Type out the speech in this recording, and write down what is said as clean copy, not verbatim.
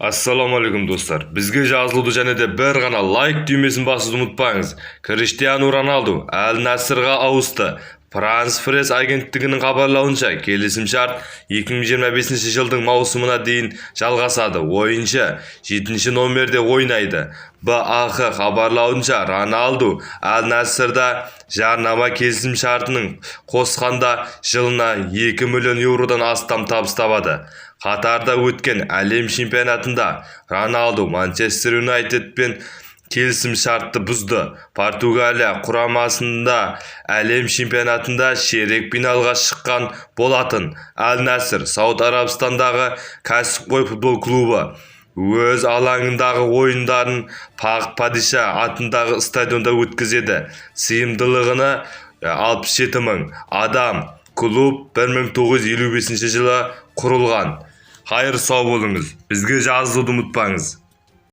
Assalomu dostlar. Bizga жазылуды және де бір ғана лайк түймесін басуды ұмытпаңыз. Криштиану Роналду Al Nassrға ауысты. France Press агенттігінің хабарлауынша, келісімшарт 2025 жылдың маусымына дейін жалғасады. Ойыншы 7-ші номерде ойнайды. БАХ хабарлауынша, Роналду Al Nassrда жарнама келісімшартының қосқанда жылына 2 миллион еуродан астам табыс табады. Қатарда өткен әлем чемпионатында Роналду Манчестер Юнайтедпен келісімшартты бұзды. Португалия құрамасында әлем чемпионатында ширек финалға шыққан болатын. Al Nassr Сауд Арабстандағы кәсіпқой футбол клубы өз алаңындағы ойындарын Пақ Падиша атындағы стадионда өткізеді. Сыйымдылығына 67 мың адам. Клуб 1955 жылы құрылған. Хайыр сау болыңыз. Бізге жазылуды ұмытпаңыз.